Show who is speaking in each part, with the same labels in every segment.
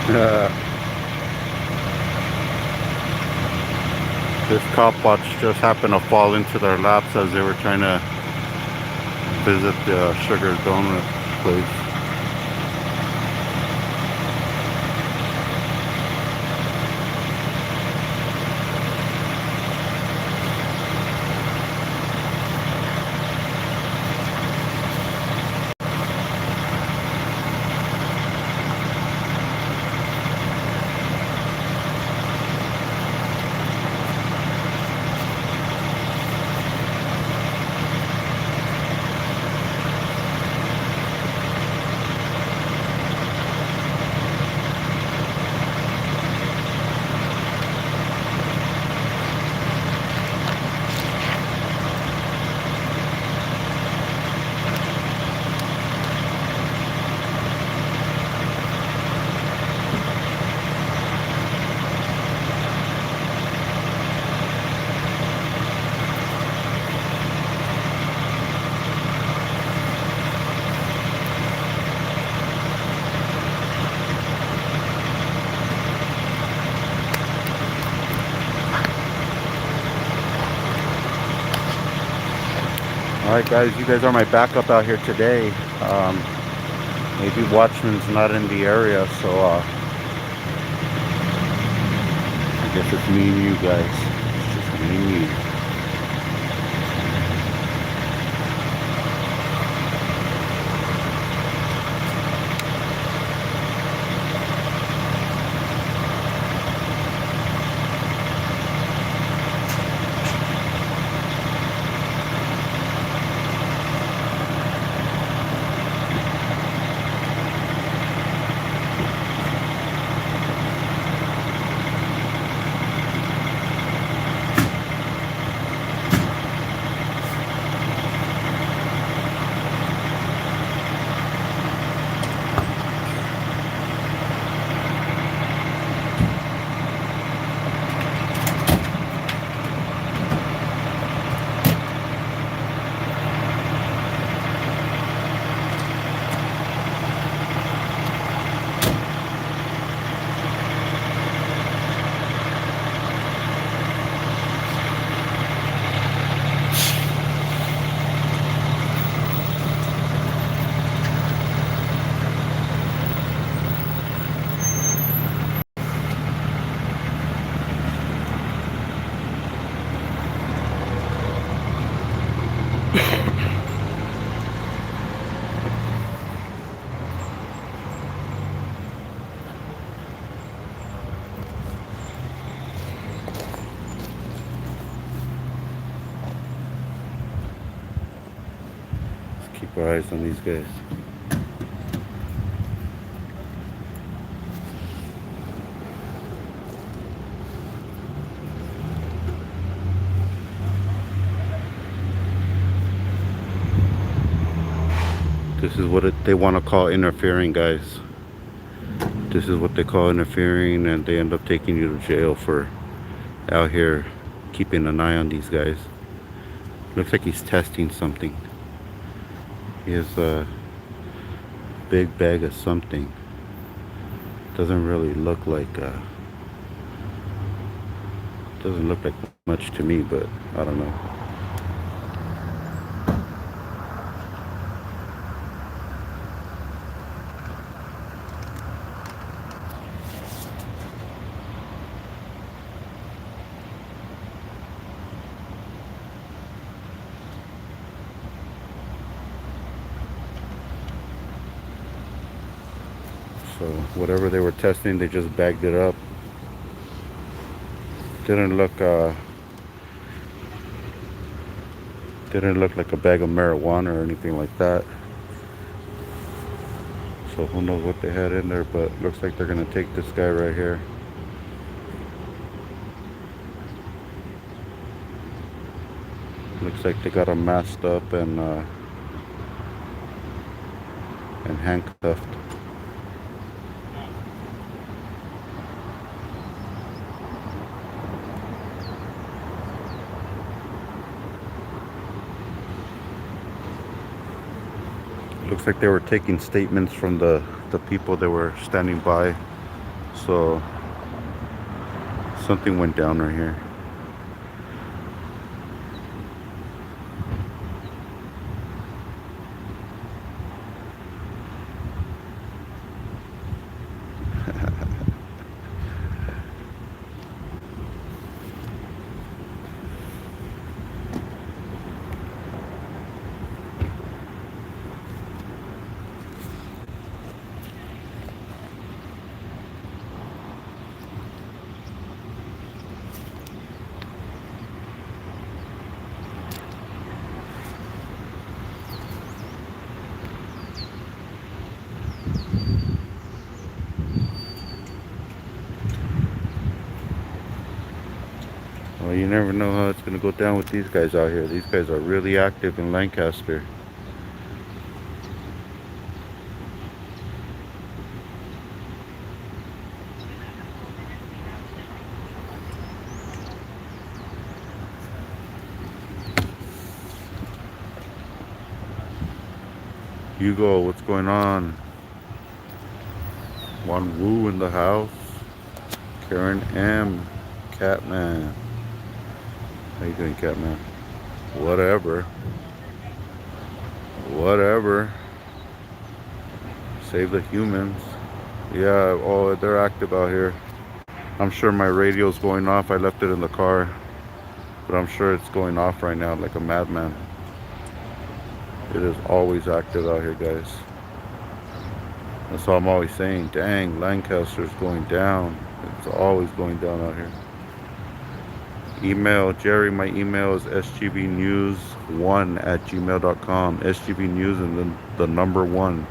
Speaker 1: This Copwatch just happened to fall into their laps as they were trying to visit the sugar donut place. Alright guys, you guys are my backup out here today. Maybe Watchman's not in the area, so I guess it's me and you guys. It's just me and you. Keep our eyes on these guys. This is what they want to call interfering, guys. This is what they call interfering, and they end up taking you to jail for out here keeping an eye on these guys. Looks like he's testing something. He has a big bag of something. Doesn't really look like doesn't look like much to me, but I don't know. So whatever they were testing, they just bagged it up. Didn't look like a bag of marijuana or anything like that. So who knows what they had in there, but looks like they're gonna take this guy right here. Looks like they got him masked up and handcuffed. Looks like they were taking statements from the people that were standing by So something went down right here. Well, you never know how it's gonna go down with these guys out here. These guys are really active in Lancaster. Hugo, what's going on? Juan Wu in the house. Karen M. Catman. How you doing, Catman? Whatever. Whatever. Save the humans. Yeah, oh, they're active out here. I'm sure my radio's going off. I left it in the car. But I'm sure it's going off right now like a madman. It is always active out here, guys. That's all I'm always saying. Dang, Lancaster's going down. It's always going down out here. Email Jerry. My email is sgvnews1@gmail.com. sgvnews and then the number 1.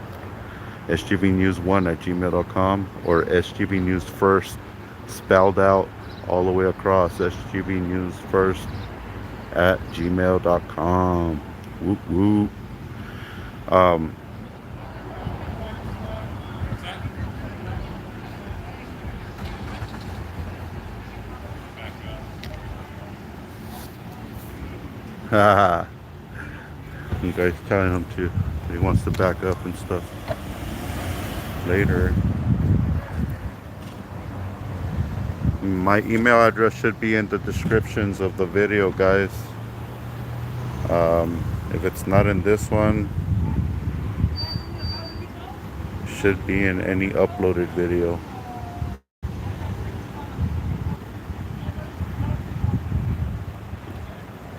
Speaker 1: sgvnews1@gmail.com or sgvnewsfirst spelled out all the way across. sgvnewsfirst@gmail.com. Whoop whoop. Haha. You guys telling him to. He wants to back up and stuff. Later. My email address should be in the descriptions of the video, guys. If it's not in this one, it should be in any uploaded video.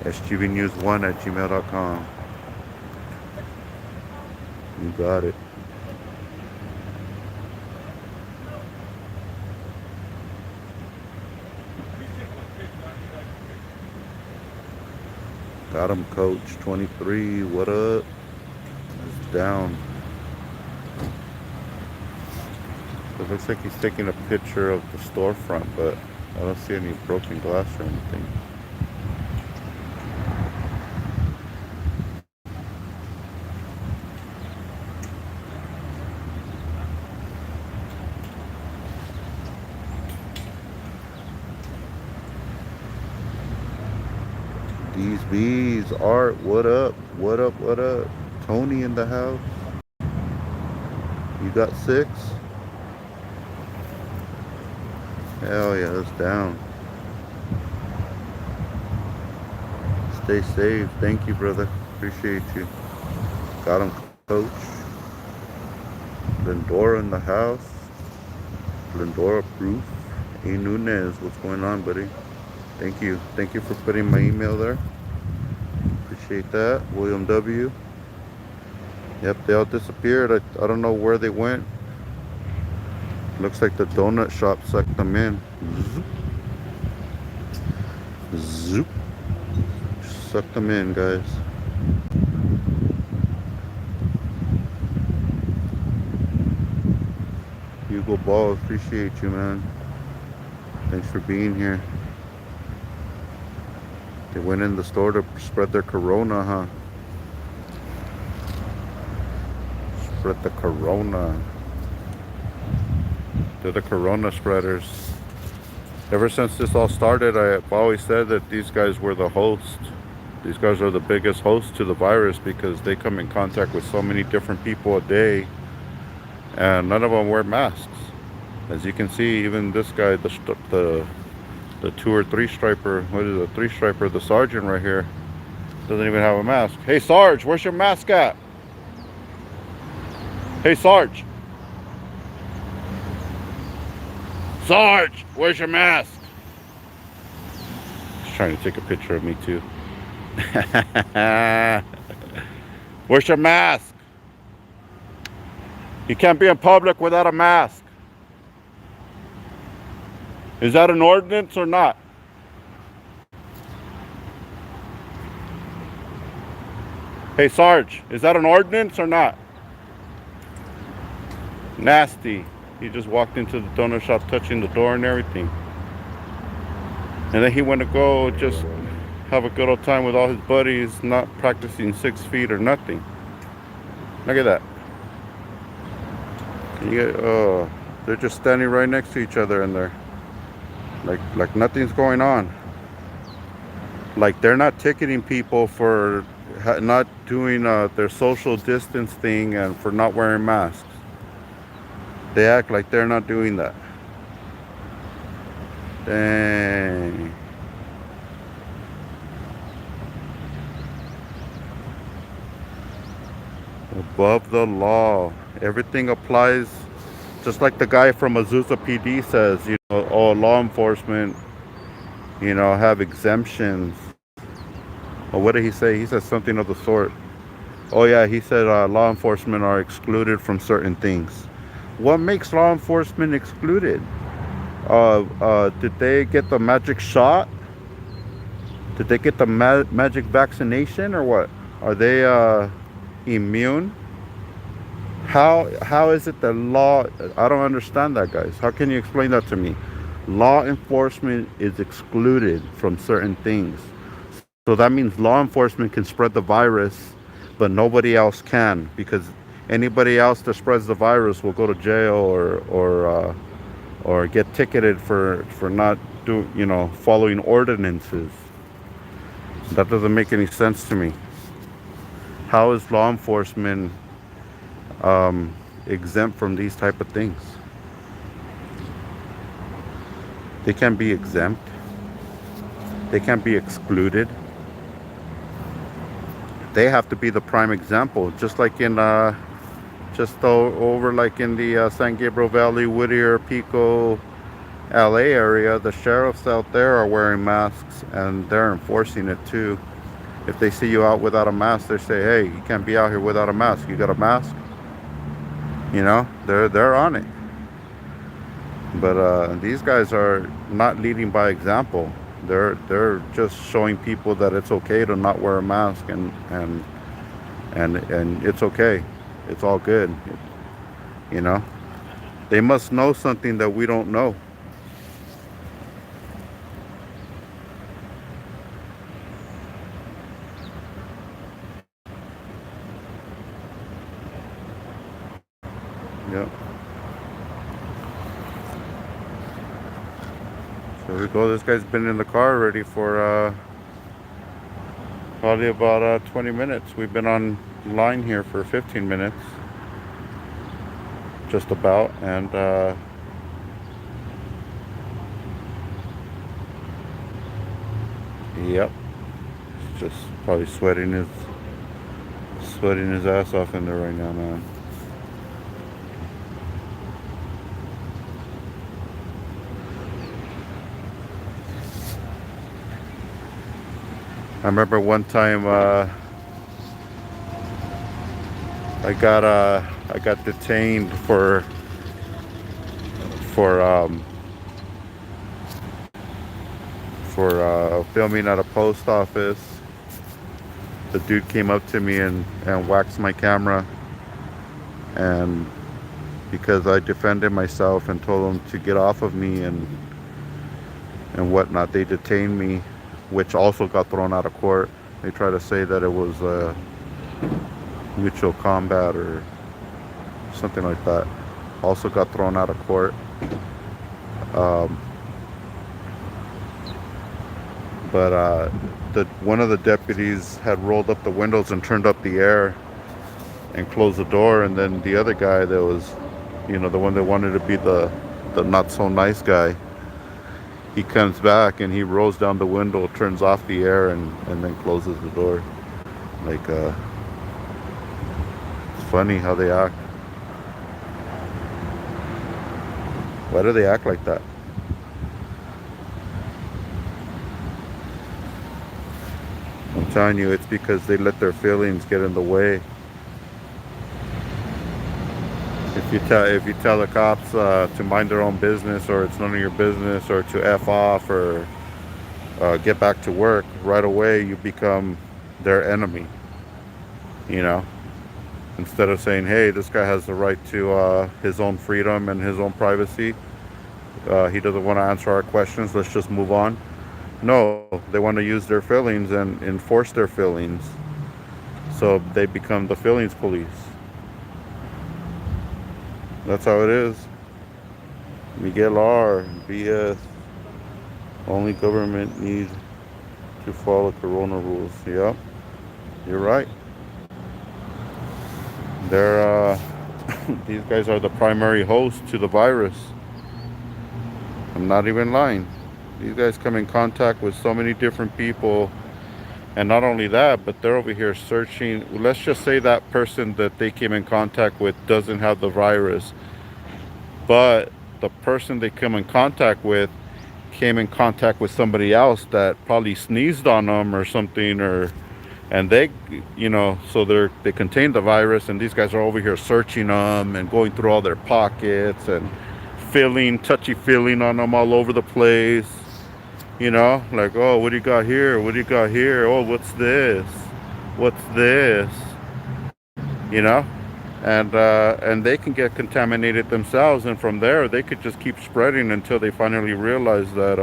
Speaker 1: sgvnews1@gmail.com. You got it. Got him, Coach 23. What up? It's down. It looks like he's taking a picture of the storefront, but I don't see any broken glass or anything. These bees, Art, what up? What up, what up? Tony in the house. You got 6? Hell yeah, that's down. Stay safe. Thank you, brother. Appreciate you. Got him, Coach. Glendora in the house. Glendora Proof. A. Nunez, what's going on, buddy? Thank you. Thank you for putting my email there. Appreciate that. William W. Yep, they all disappeared. I don't know where they went. Looks like the donut shop sucked them in. Zoop. Zoop. Sucked them in, guys. Hugo Ball, appreciate you, man. Thanks for being here. They went in the store to spread their corona, huh? Spread the corona. They're the corona spreaders. Ever since this all started, I've always said that these guys were the host. These guys are the biggest host to the virus because they come in contact with so many different people a day and none of them wear masks. As you can see, even this guy, the 2 or 3 striper, what is it, 3 striper, the sergeant right here, doesn't even have a mask. Hey Sarge, where's your mask at? Hey Sarge. Sarge, where's your mask? He's trying to take a picture of me too. Where's your mask? You can't be in public without a mask. Is that an ordinance or not? Hey Sarge, is that an ordinance or not? Nasty. He just walked into the donut shop touching the door and everything. And then he went to go just have a good old time with all his buddies, not practicing 6 feet or nothing. Look at that. Can you get, oh, they're just standing right next to each other in there. Like nothing's going on. Like they're not ticketing people for not doing their social distance thing and for not wearing masks. They act like they're not doing that. Dang. Above the law. Everything applies, just like the guy from Azusa PD says, you know, oh, law enforcement, you know, have exemptions. Or what did he say? He said something of the sort. Oh yeah, he said law enforcement are excluded from certain things. What makes law enforcement excluded? Did they get the magic shot? Did they get the magic vaccination or what? Are they immune? How is it the law? I don't understand that, guys. How can you explain that to me? Law enforcement is excluded from certain things. So that means law enforcement can spread the virus, but nobody else can, because anybody else that spreads the virus will go to jail or get ticketed for not following ordinances. That doesn't make any sense to me. How is law enforcement exempt from these type of things? They can't be exempt. They can't be excluded. They have to be the prime example, just like in over like in the San Gabriel Valley, Whittier, Pico, LA area. The sheriffs out there are wearing masks and they're enforcing it too. If they see you out without a mask, they say, hey, you can't be out here without a mask. You got a mask? You know, they're on it. But these guys are not leading by example. They're just showing people that it's okay to not wear a mask, and it's okay. It's all good. You know, they must know something that we don't know. Yep. So here we go. This guy's been in the car already for probably about 20 minutes. We've been online here for 15 minutes. Just about. And yep. He's just probably sweating his ass off in there right now, man. I remember one time I got detained for filming at a post office. The dude came up to me and waxed my camera, and because I defended myself and told him to get off of me and whatnot, they detained me, which also got thrown out of court. They try to say that it was mutual combat or something like that. Also got thrown out of court. But one of the deputies had rolled up the windows and turned up the air and closed the door, and then the other guy that was, the one that wanted to be the the not so nice guy, he comes back and he rolls down the window, turns off the air, and then closes the door. Like, it's funny how they act. Why do they act like that? I'm telling you, it's because they let their feelings get in the way. If you tell the cops to mind their own business, or it's none of your business, or to F off, or get back to work right away, you become their enemy. You know, instead of saying, "Hey, this guy has the right to his own freedom and his own privacy. He doesn't want to answer our questions. Let's just move on." No, they want to use their feelings and enforce their feelings. So they become the feelings police. That's how it is. Miguel R. BS. Only government needs to follow corona rules. Yep, you're right. They're these guys are the primary host to the virus. I'm not even lying. These guys come in contact with so many different people, and not only that, but they're over here searching. Let's just say that person that they came in contact with doesn't have the virus, but the person they come in contact with came in contact with somebody else that probably sneezed on them or something, or and they, so they contain the virus, and these guys are over here searching them and going through all their pockets and touchy feeling on them all over the place. Like, oh, what do you got here? What do you got here? Oh, what's this? What's this? You know? And they can get contaminated themselves, and from there they could just keep spreading until they finally realize that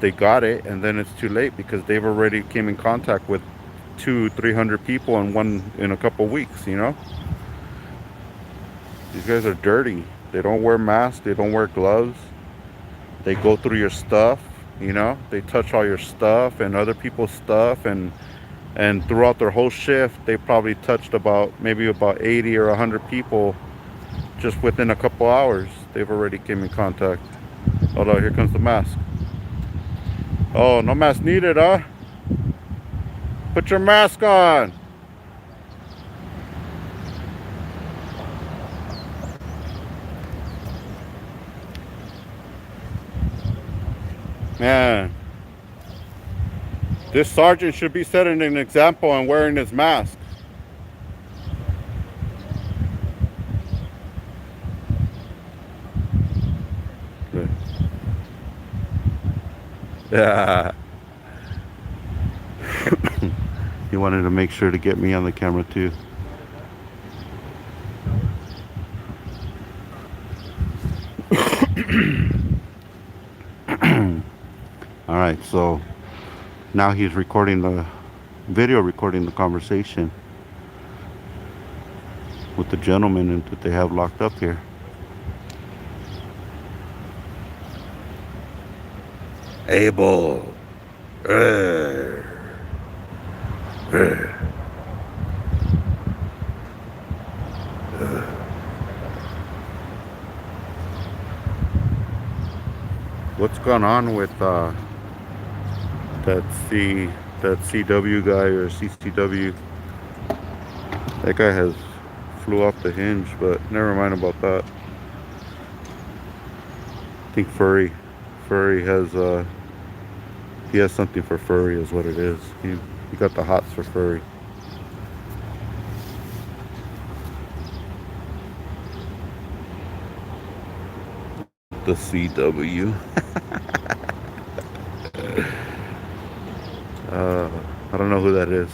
Speaker 1: they got it, and then it's too late because they've already came in contact with 200-300 people in a couple weeks. These guys are dirty. They don't wear masks. They don't wear gloves. They go through your stuff. They touch all your stuff and other people's stuff, and throughout their whole shift, they probably touched maybe about 80 or 100 people just within a couple hours. They've already came in contact. Hold on, here comes the mask. Oh, no mask needed, huh? Put your mask on. Man, this sergeant should be setting an example and wearing his mask. Yeah. He wanted to make sure to get me on the camera too. All right, so now he's recording the conversation with the gentleman that they have locked up here. Abel. What's going on with that CW guy or CCW? That guy has flew off the hinge, but never mind about that. I think Furry has he has something for Furry is what it is. He got the hots for Furry. The CW. I don't know who that is.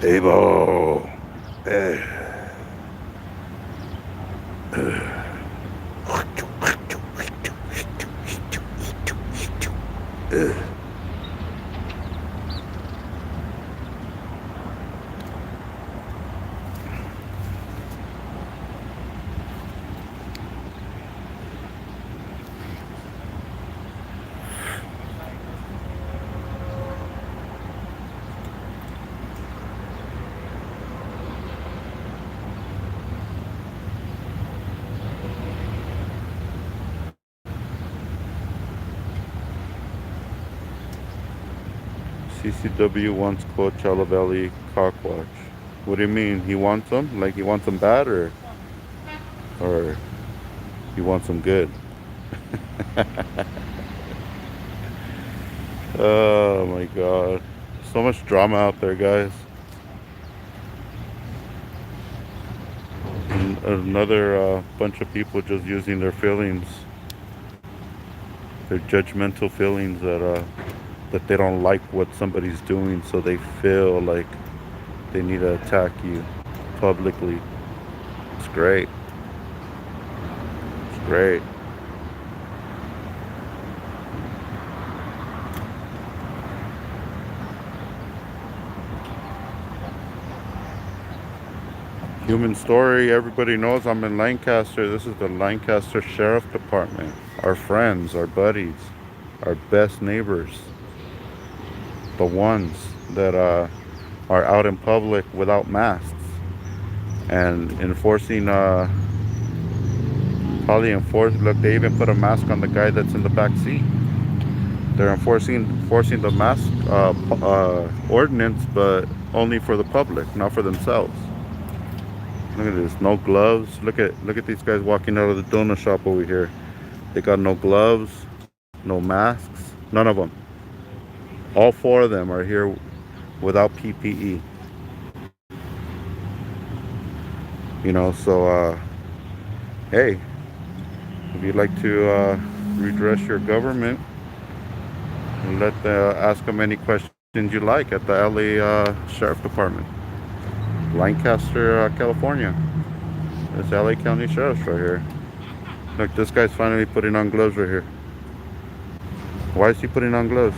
Speaker 1: Abel. CCW wants Coachella Valley Cockwatch. What do you mean? He wants them? Like he wants them bad, or he wants them good? Oh my god. So much drama out there, guys. And another bunch of people just using their feelings, their judgmental feelings that they don't like what somebody's doing, so they feel like they need to attack you publicly. It's great. It's great. Human story, everybody knows I'm in Lancaster. This is the Lancaster Sheriff Department. Our friends, our buddies, our best neighbors. The ones that are out in public without masks and enforcing, probably enforce. Look, they even put a mask on the guy that's in the back seat. They're enforcing the mask ordinance, but only for the public, not for themselves. Look at this, no gloves. Look at these guys walking out of the donut shop over here. They got no gloves, no masks, none of them. All four of them are here without PPE. You know, so hey, if you'd like to redress your government, ask them any questions you like at the LA Sheriff Department, Lancaster, California. It's LA County Sheriff's right here. Look, this guy's finally putting on gloves right here. Why is he putting on gloves?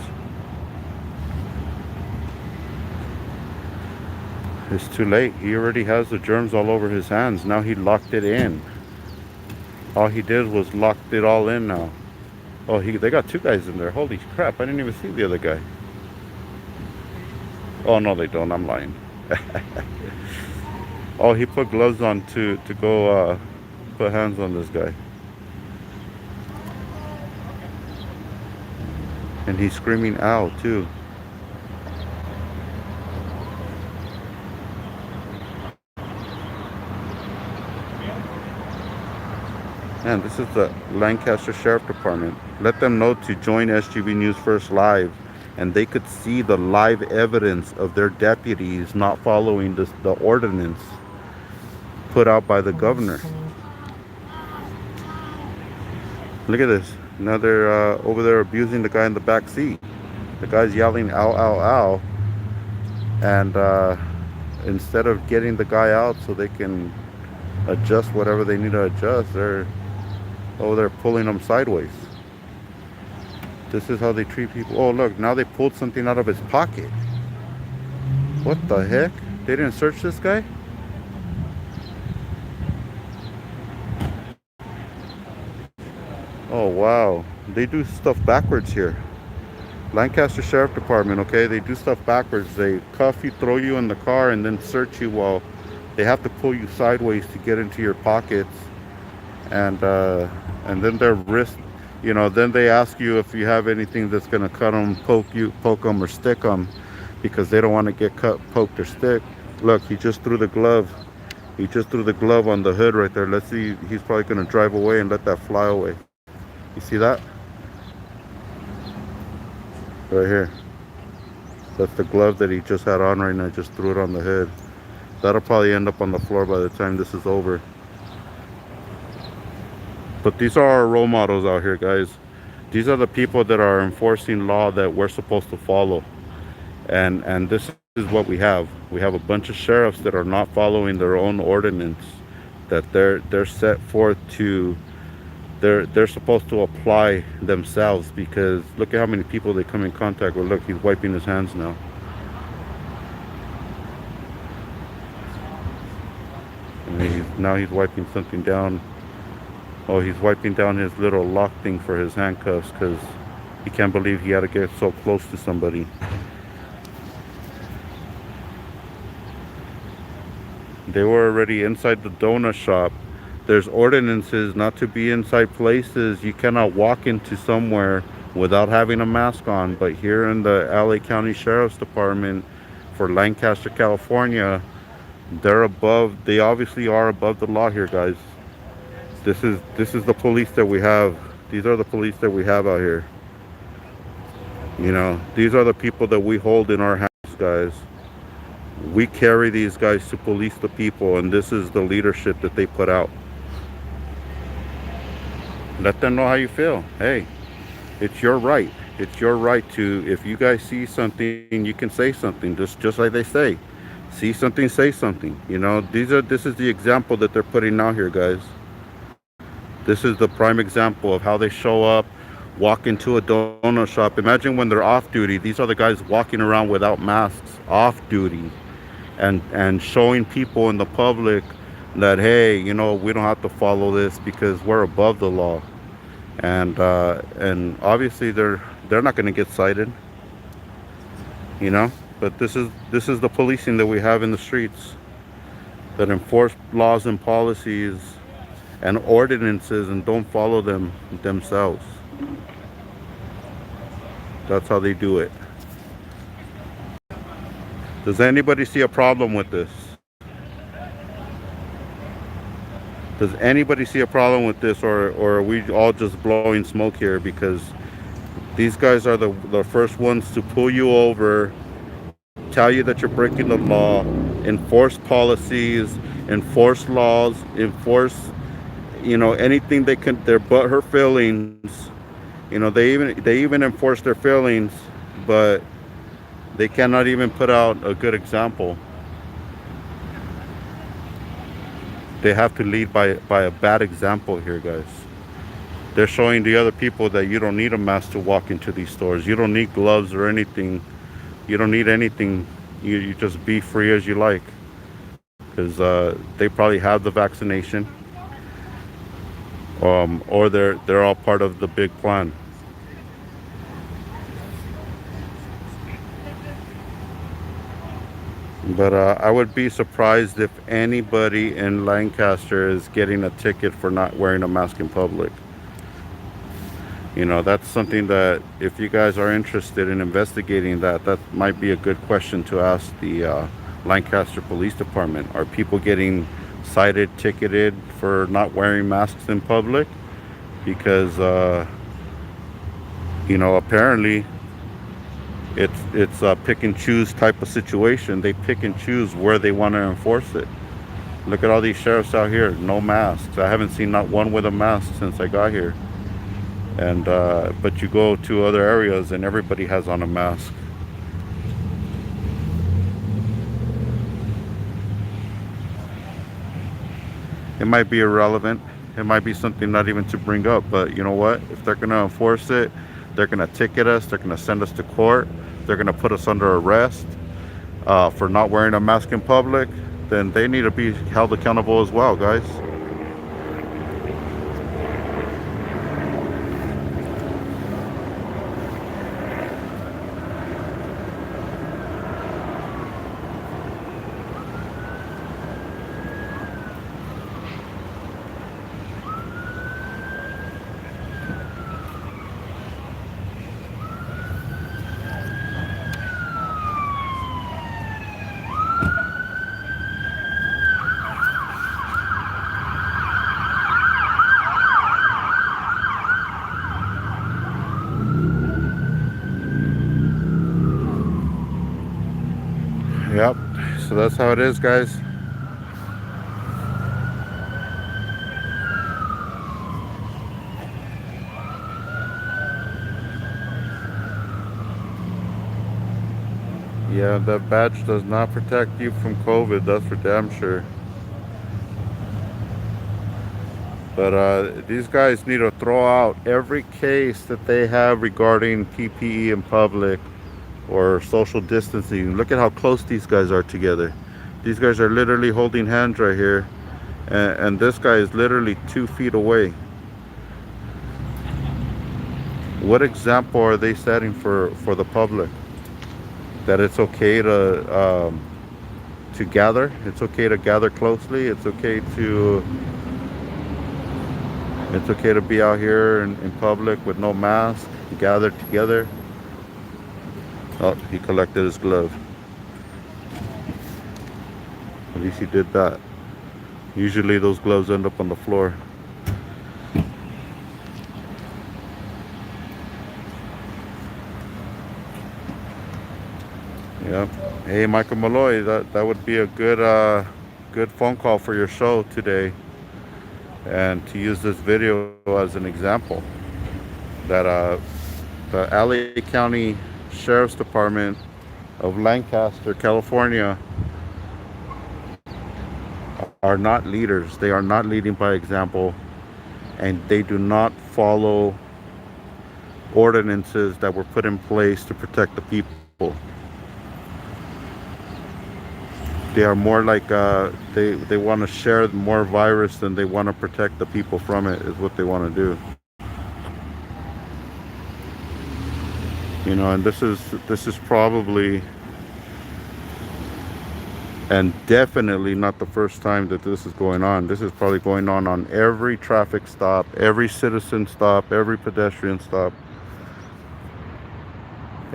Speaker 1: It's too late. He already has the germs all over his hands. Now he locked it in. All he did was locked it all in now. Oh, they got two guys in there. Holy crap, I didn't even see the other guy. Oh, no, they don't. I'm lying. Oh, he put gloves on to go put hands on this guy. And he's screaming ow too. Man, this is the Lancaster Sheriff Department. Let them know to join SGV News First Live, and they could see the live evidence of their deputies not following the ordinance put out by the governor. Look at this. Now they're over there abusing the guy in the back seat. The guy's yelling ow, ow, ow. And instead of getting the guy out so they can adjust whatever they need to adjust, they're pulling him sideways. This is how they treat people. Oh, look, now they pulled something out of his pocket. What the heck? They didn't search this guy? Oh, wow. They do stuff backwards here. Lancaster Sheriff Department, okay? They do stuff backwards. They cuff you, throw you in the car, and then search you while they have to pull you sideways to get into your pockets. And then their wrist, you know, then they ask you if you have anything that's going to cut them, poke them, or stick them, because they don't want to get cut, poked, or stick. Look, he just threw the glove. He just threw the glove on the hood right there. Let's see, he's probably going to drive away and let that fly away. You see that? Right here. That's the glove that he just had on right now. Just threw it on the hood. That'll probably end up on the floor by the time this is over. But these are our role models out here, guys. These are the people that are enforcing law that we're supposed to follow. And this is what we have. We have a bunch of sheriffs that are not following their own ordinance, that they're set forth to, they're supposed to apply themselves, because look at how many people they come in contact with. Look, he's wiping his hands now. And now he's wiping something down. Oh, he's wiping down his little lock thing for his handcuffs, because he can't believe he had to get so close to somebody. They were already inside the donut shop. There's ordinances not to be inside places. You cannot walk into somewhere without having a mask on. But here in the LA County Sheriff's Department for Lancaster, California, they obviously are above the law here, guys. This is the police that we have. These are the police that we have out here. You know, these are the people that we hold in our hands, guys. We carry these guys to police the people, and this is the leadership that they put out. Let them know how you feel. Hey, it's your right. It's your right to, if you guys see something, you can say something. Just like they say, see something, say something. You know, this is the example that they're putting out here, guys. This is the prime example of how they show up, walk into a donut shop. Imagine when they're off duty. These are the guys walking around without masks, off duty, and showing people in the public that, hey, you know, we don't have to follow this because we're above the law. And obviously they're not going to get cited, you know. But this is the policing that we have in the streets, that enforce laws and policies and ordinances and don't follow them themselves. That's how they do it. Does anybody see a problem with this? Does anybody see a problem with this, or are we all just blowing smoke here? Because these guys are the first ones to pull you over, tell you that you're breaking the law, enforce policies, enforce laws, enforce, you know, anything they can. Their but her feelings, you know, they even enforce their feelings, but they cannot even put out a good example. They have to lead by a bad example here, guys. They're showing the other people that you don't need a mask to walk into these stores. You don't need gloves or anything. You don't need anything. You just be free as you like, because they probably have the vaccination, or they're all part of the big plan. But I would be surprised if anybody in Lancaster is getting a ticket for not wearing a mask in public. You know, that's something that, if you guys are interested in investigating that might be a good question to ask the Lancaster Police Department. Are people getting cited, ticketed for not wearing masks in public? Because, you know, apparently it's a pick and choose type of situation. They pick and choose where they want to enforce it. Look at all these sheriffs out here, no masks. I haven't seen not one with a mask since I got here. And but you go to other areas and everybody has on a mask. It might be irrelevant. It might be something not even to bring up, but you know what? If they're going to enforce it, they're going to ticket us, they're going to send us to court, they're going to put us under arrest for not wearing a mask in public, then they need to be held accountable as well, guys. Yep, so that's how it is, guys. Yeah, that badge does not protect you from COVID, that's for damn sure. But these guys need to throw out every case that they have regarding PPE in public or social distancing. Look at how close these guys are together. These guys are literally holding hands right here, and this guy is literally 2 feet away. What example are they setting for the public? That it's okay to gather. It's okay to gather closely. It's okay to be out here in public with no mask. gathered together. Oh, he collected his glove. At least he did that. Usually those gloves end up on the floor. Yep. Hey, Michael Malloy, that would be a good phone call for your show today, and to use this video as an example that the LA County Sheriff's Department of Lancaster, California, are not leaders. They are not leading by example, and they do not follow ordinances that were put in place to protect the people. They are more like they want to share more virus than they want to protect the people from it, is what they want to do. You know, and this is probably and definitely not the first time that this is going on. This is probably going on every traffic stop, every citizen stop, every pedestrian stop,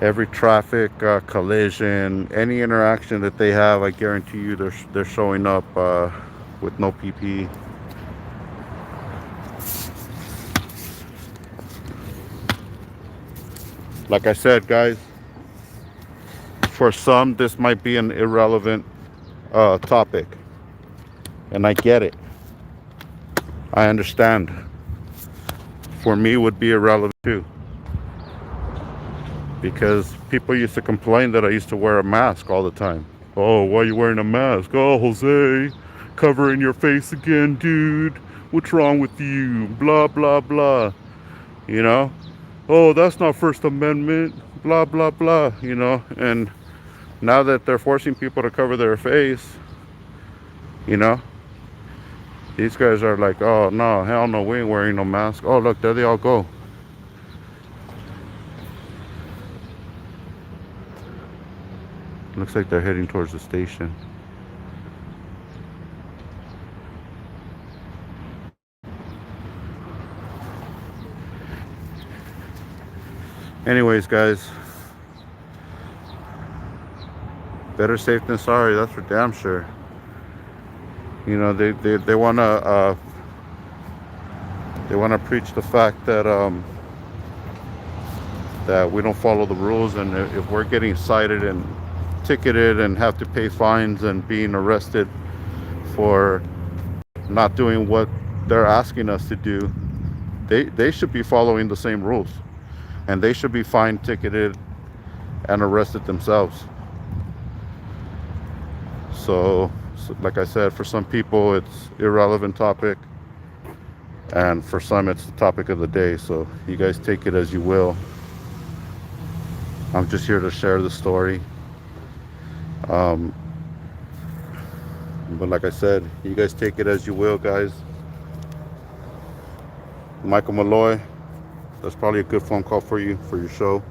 Speaker 1: every traffic collision, any interaction that they have. I guarantee you they're showing up with no PP. Like I said, guys, for some this might be an irrelevant topic, and I get it. I understand. For me, it would be irrelevant too, because people used to complain that I used to wear a mask all the time. Oh, why are you wearing a mask? Oh, Jose, covering your face again, dude. What's wrong with you? Blah, blah, blah. You know? Oh, that's not First Amendment. Blah, blah, blah. You know? And now that they're forcing people to cover their face, you know, these guys are like, oh, no, hell no, we ain't wearing no mask. Oh, look, there they all go. Looks like they're heading towards the station. Anyways, guys, better safe than sorry, that's for damn sure. You know, they wanna preach the fact that that we don't follow the rules, and if we're getting cited and ticketed and have to pay fines and being arrested for not doing what they're asking us to do, they should be following the same rules, and they should be fined, ticketed, and arrested themselves. So like I said, for some people it's irrelevant topic, and for some it's the topic of the day. So you guys take it as you will. I'm just here to share the story. But like I said, you guys take it as you will, guys. Michael Malloy, that's probably a good phone call for you, for your show.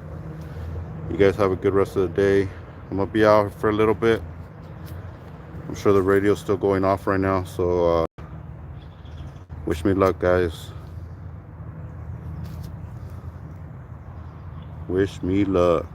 Speaker 1: You guys have a good rest of the day. I'm gonna be out for a little bit. I'm sure the radio's still going off right now, so wish me luck, guys. Wish me luck.